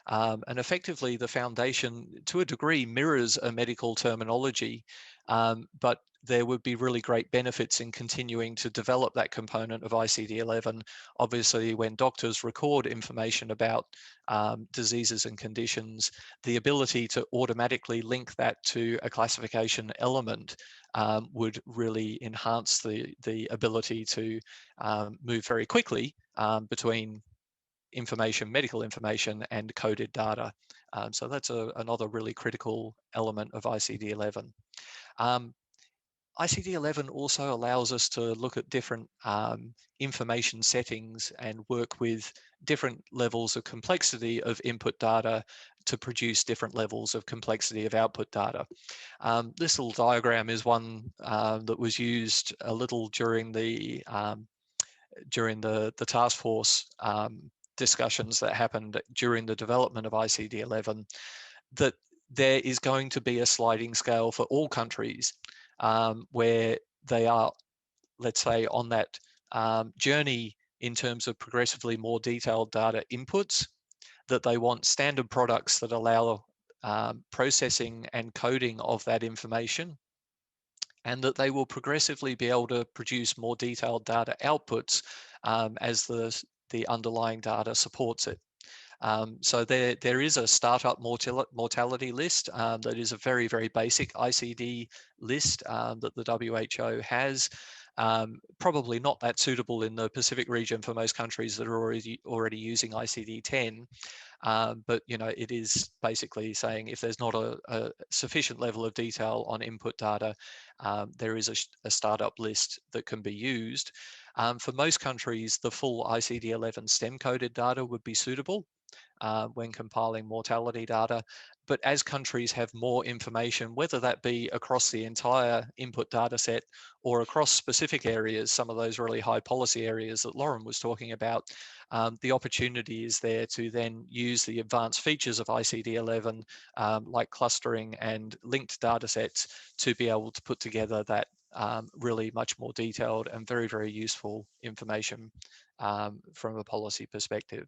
And effectively, the foundation, to a degree, mirrors a medical terminology, but there would be really great benefits in continuing to develop that component of ICD-11. Obviously, when doctors record information about diseases and conditions, the ability to automatically link that to a classification element would really enhance the ability to move very quickly between information, medical information, and coded data. So that's another really critical element of ICD-11. ICD-11 also allows us to look at different information settings and work with different levels of complexity of input data to produce different levels of complexity of output data. This little diagram is one that was used a little during the task force discussions that happened during the development of ICD-11, that there is going to be a sliding scale for all countries where they are, let's say, on that journey in terms of progressively more detailed data inputs, that they want standard products that allow processing and coding of that information, and that they will progressively be able to produce more detailed data outputs as the underlying data supports it. So there is a startup mortality list that is a very, very basic ICD list that the WHO has. Probably not that suitable in the Pacific region for most countries that are already using ICD-10. But it is basically saying if there's not a sufficient level of detail on input data, there is a startup list that can be used. For most countries, the full ICD-11 STEM coded data would be suitable when compiling mortality data. But as countries have more information, whether that be across the entire input data set or across specific areas, some of those really high policy areas that Lauren was talking about, the opportunity is there to then use the advanced features of ICD-11, like clustering and linked data sets, to be able to put together that really much more detailed and very, very useful information from a policy perspective.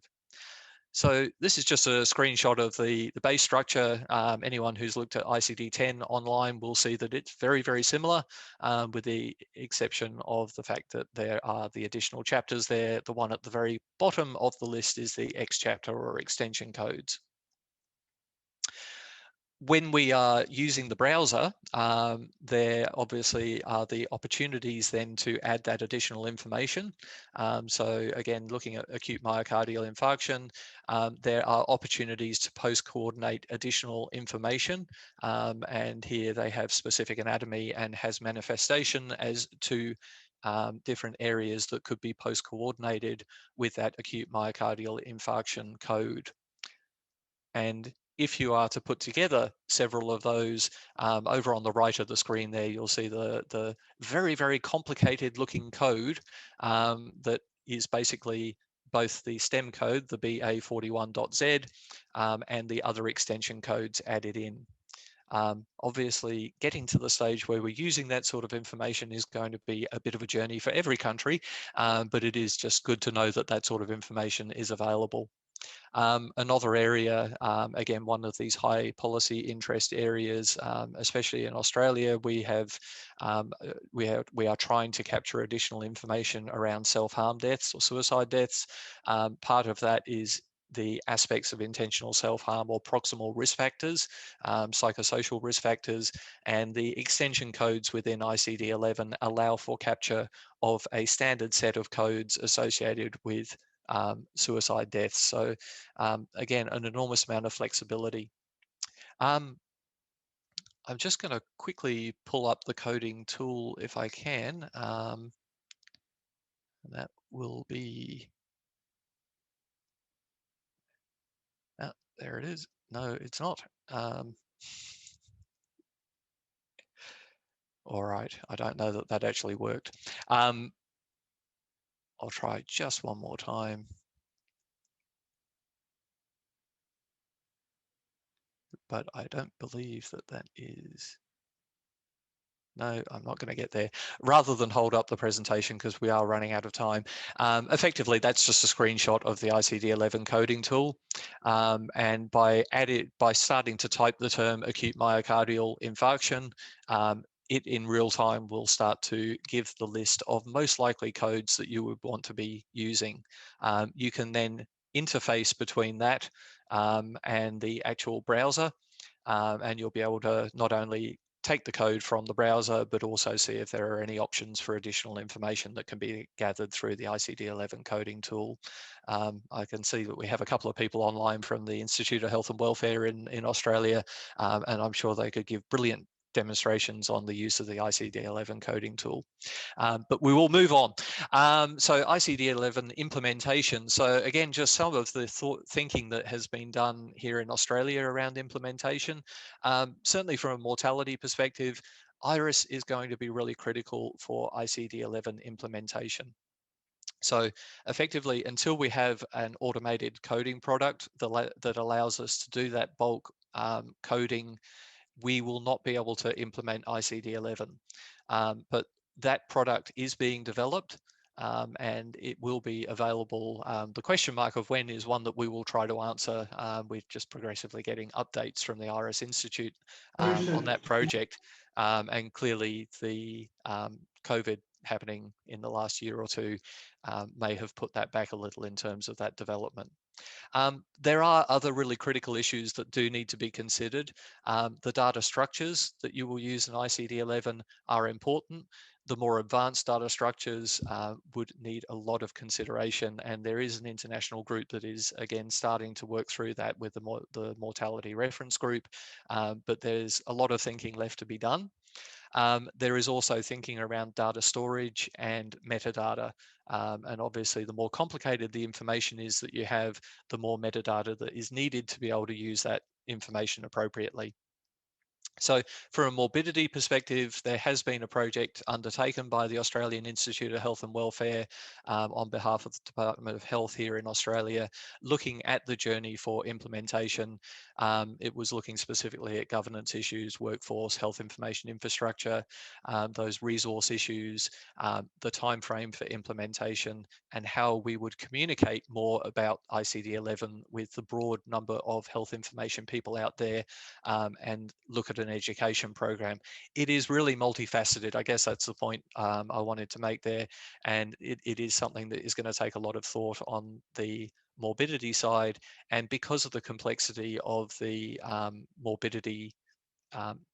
So this is just a screenshot of the base structure. Anyone who's looked at ICD-10 online will see that it's very, very similar, with the exception of the fact that there are the additional chapters there. The one at the very bottom of the list is the X chapter or extension codes. When we are using the browser, there obviously are the opportunities then to add that additional information. So again, looking at acute myocardial infarction, there are opportunities to post-coordinate additional information. And here they have specific anatomy and has manifestation as two different areas that could be post-coordinated with that acute myocardial infarction code. And if you are to put together several of those, over on the right of the screen there, you'll see the very, very complicated looking code that is basically both the STEM code, the BA41.Z, and the other extension codes added in. Obviously, getting to the stage where we're using that sort of information is going to be a bit of a journey for every country, but it is just good to know that that sort of information is available. Another area, again, one of these high policy interest areas, especially in Australia, we are trying to capture additional information around self-harm deaths or suicide deaths. Part of that is the aspects of intentional self-harm or proximal risk factors, psychosocial risk factors, and the extension codes within ICD-11 allow for capture of a standard set of codes associated with suicide deaths. So again, an enormous amount of flexibility. I'm just going to quickly pull up the coding tool if I can. And that will be, oh, there it is. No, it's not. All right, I don't know that that actually worked. I'll try just one more time. But I don't believe that that is. No, I'm not going to get there. Rather than hold up the presentation because we are running out of time, effectively that's just a screenshot of the ICD11 coding tool. And by starting to type the term acute myocardial infarction, it in real time will start to give the list of most likely codes that you would want to be using. You can then interface between that and the actual browser, and you'll be able to not only take the code from the browser, but also see if there are any options for additional information that can be gathered through the ICD11 coding tool. I can see that we have a couple of people online from the Institute of Health and Welfare in Australia, and I'm sure they could give brilliant demonstrations on the use of the ICD11 coding tool. But we will move on. So ICD11 implementation. So again, just some of the thinking that has been done here in Australia around implementation. Certainly from a mortality perspective, IRIS is going to be really critical for ICD11 implementation. So effectively, until we have an automated coding product that allows us to do that bulk coding, we will not be able to implement ICD11. But that product is being developed and it will be available. The question mark of when is one that we will try to answer. We're just progressively getting updates from the IRIS Institute on that project. And clearly the COVID happening in the last year or two may have put that back a little in terms of that development. There are other really critical issues that do need to be considered. The data structures that you will use in ICD11 are important. The more advanced data structures would need a lot of consideration, and there is an international group that is again starting to work through that with the mortality reference group, but there's a lot of thinking left to be done. There is also thinking around data storage and metadata. And obviously, the more complicated the information is that you have, the more metadata that is needed to be able to use that information appropriately. So from a morbidity perspective, there has been a project undertaken by the Australian Institute of Health and Welfare on behalf of the Department of Health here in Australia, looking at the journey for implementation. It was looking specifically at governance issues, workforce, health information infrastructure, those resource issues, the time frame for implementation, and how we would communicate more about ICD11 with the broad number of health information people out there, and look at an education program. It is really multifaceted. I guess that's the point I wanted to make there. And it is something that is going to take a lot of thought on the morbidity side. And because of the complexity of the morbidity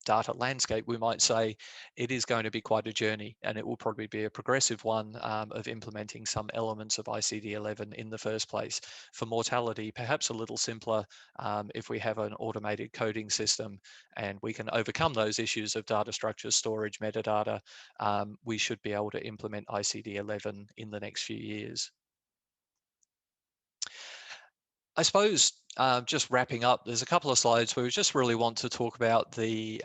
data landscape, we might say it is going to be quite a journey, and it will probably be a progressive one of implementing some elements of ICD11 in the first place. For mortality, perhaps a little simpler if we have an automated coding system and we can overcome those issues of data structures, storage, metadata. We should be able to implement ICD11 in the next few years. I suppose just wrapping up, there's a couple of slides where we just really want to talk about the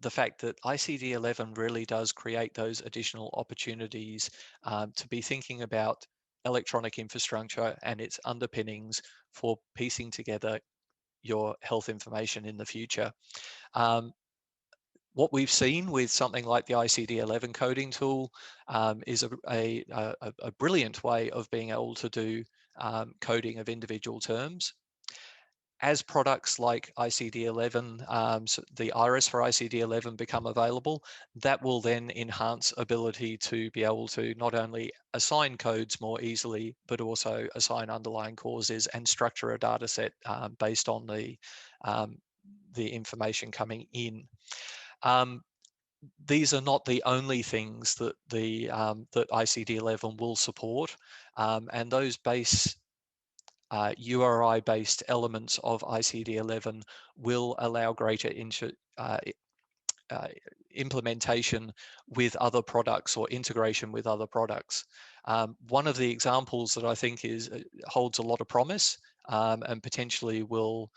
fact that ICD11 really does create those additional opportunities to be thinking about electronic infrastructure and its underpinnings for piecing together your health information in the future. What we've seen with something like the ICD11 coding tool is a brilliant way of being able to do coding of individual terms. As products like ICD11, so the IRIS for ICD11 become available, that will then enhance ability to be able to not only assign codes more easily, but also assign underlying causes and structure a data set based on the information coming in. These are not the only things that that ICD11 will support, and those base URI-based elements of ICD11 will allow greater implementation with other products or integration with other products. One of the examples that I think holds a lot of promise and potentially will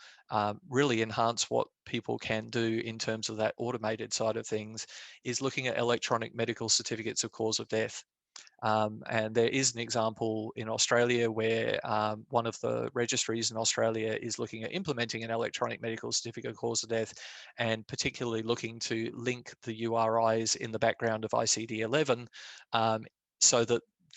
really enhance what people can do in terms of that automated side of things is looking at electronic medical certificates of cause of death. And there is an example in Australia where one of the registries in Australia is looking at implementing an electronic medical certificate of cause of death, and particularly looking to link the URIs in the background of ICD11 so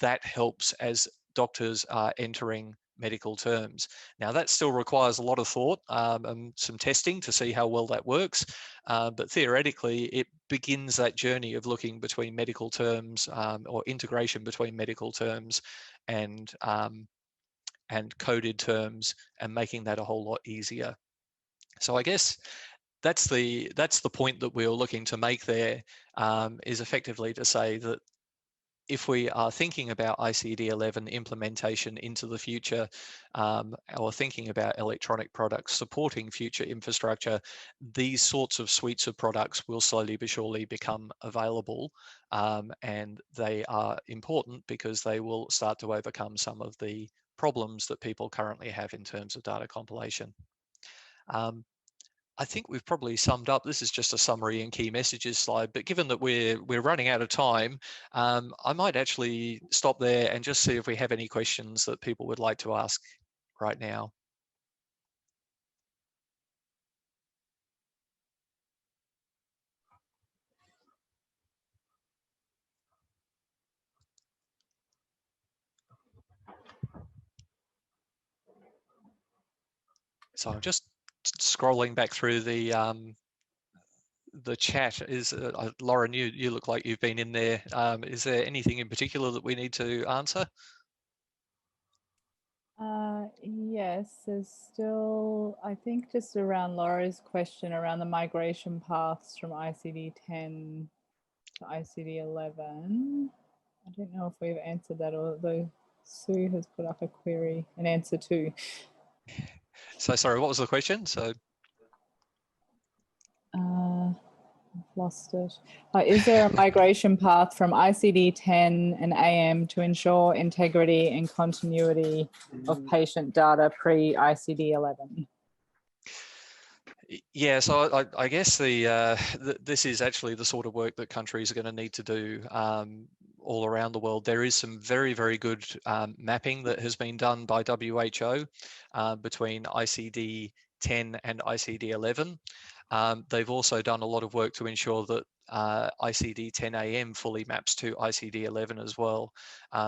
that helps as doctors are entering medical terms. Now that still requires a lot of thought and some testing to see how well that works, but theoretically it begins that journey of looking between medical terms or integration between medical terms and coded terms and making that a whole lot easier. So I guess that's the point that we were looking to make there, is effectively to say that if we are thinking about ICD11 implementation into the future, or thinking about electronic products supporting future infrastructure, these sorts of suites of products will slowly but surely become available, and they are important because they will start to overcome some of the problems that people currently have in terms of data compilation. I think we've probably summed up. This is just a summary and key messages slide, but given that we're running out of time, I might actually stop there and just see if we have any questions that people would like to ask right now. So I'm just scrolling back through the chat. Is Lauren, you look like you've been in there. Is there anything in particular that we need to answer? Yes, there's still, I think, just around Laura's question around the migration paths from ICD-10 to ICD-11. I don't know if we've answered that, although Sue has put up a query, an answer to. So sorry, what was the question? So I've lost it. Is there a migration path from ICD-10 and AM to ensure integrity and continuity of patient data pre-ICD-11? Yeah, so I guess this is actually the sort of work that countries are going to need to do all around the world. There is some very, very good mapping that has been done by WHO between ICD-10 and ICD-11. They've also done a lot of work to ensure that ICD-10-AM fully maps to ICD-11 as well.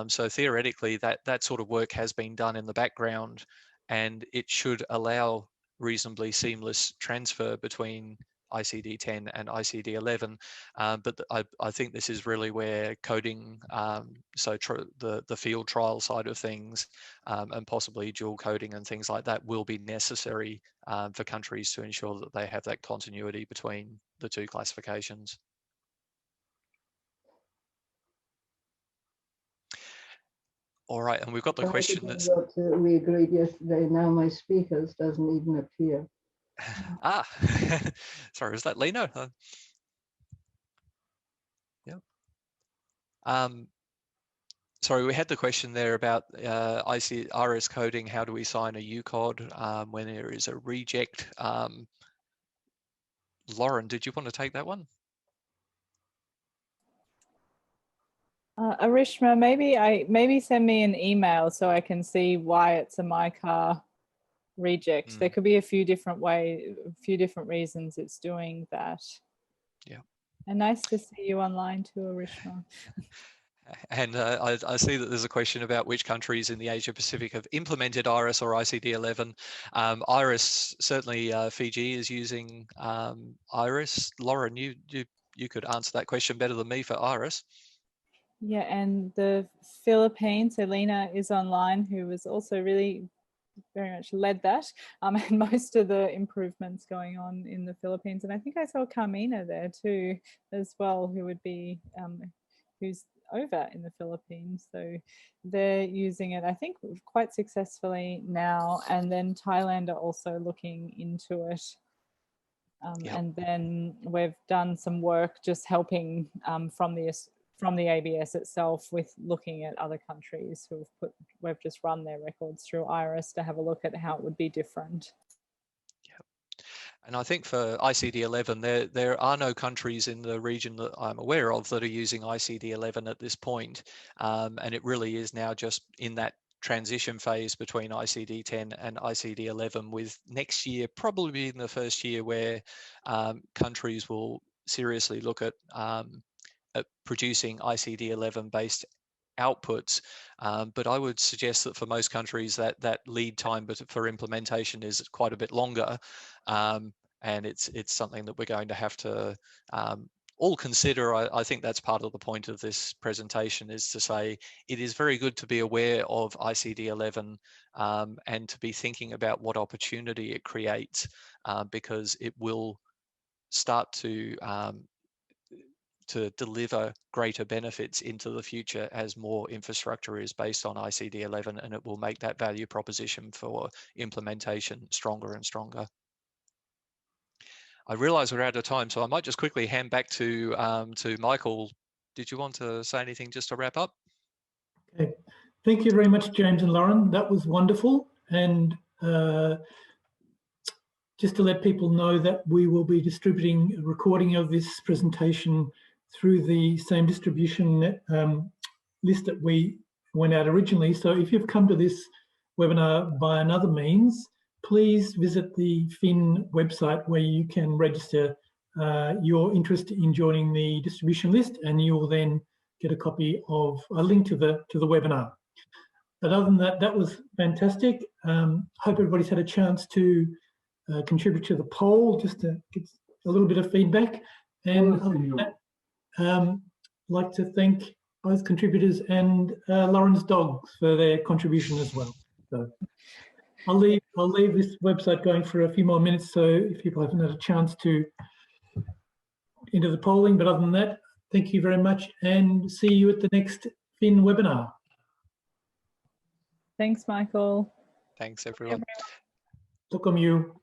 So theoretically, that sort of work has been done in the background, and it should allow reasonably seamless transfer between ICD-10 and ICD-11, but I think this is really where coding, the field trial side of things, and possibly dual coding and things like that will be necessary for countries to ensure that they have that continuity between the two classifications. All right, and we've got the question that's... We agreed yesterday, now my speakers doesn't even appear. Ah, sorry, was that Lena? Yeah. Sorry, we had the question there about IRIS coding. How do we sign a UCOD when there is a reject? Lauren, did you want to take that one? Arishma, maybe send me an email so I can see why it's a MyCar reject. There could be a few different reasons it's doing that. Yeah. And nice to see you online too, Arishma. And I see that there's a question about which countries in the Asia Pacific have implemented IRIS or ICD11. IRIS, certainly Fiji is using IRIS. Lauren, you could answer that question better than me for IRIS. Yeah, and the Philippines, Elena is online, who was also really very much led that, and most of the improvements going on in the Philippines. And I think I saw Carmina there too as well, who would be, who's over in the Philippines. So they're using it, I think, quite successfully now. And then Thailand are also looking into it. And then we've done some work just helping from the ABS itself with looking at other countries we've just run their records through IRIS to have a look at how it would be different. And I think for ICD11, there are no countries in the region that I'm aware of that are using ICD11 at this point. And it really is now just in that transition phase between ICD-10 and ICD-11, with next year probably being the first year where countries will seriously look at producing ICD-11 based outputs. But I would suggest that for most countries that lead time for implementation is quite a bit longer. And it's something that we're going to have to all consider. I think that's part of the point of this presentation, is to say it is very good to be aware of ICD-11 and to be thinking about what opportunity it creates, because it will start to deliver greater benefits into the future as more infrastructure is based on ICD-11, and it will make that value proposition for implementation stronger and stronger. I realise we're out of time, so I might just quickly hand back to Michael. Did you want to say anything just to wrap up? Okay. Thank you very much, James and Lauren. That was wonderful. And just to let people know that we will be distributing a recording of this presentation through the same distribution list that we went out originally. So if you've come to this webinar by another means, please visit the PHIN website where you can register your interest in joining the distribution list, and you will then get a copy of a link to the webinar. But other than that, that was fantastic. Hope everybody's had a chance to contribute to the poll, just to get a little bit of feedback. And I'd like to thank both contributors and Lauren's dogs for their contribution as well. So I'll leave this website going for a few more minutes, so if people haven't had a chance to enter the polling. But other than that, thank you very much, and see you at the next PHIN webinar. Thanks, Michael. Thanks, everyone. Look on you.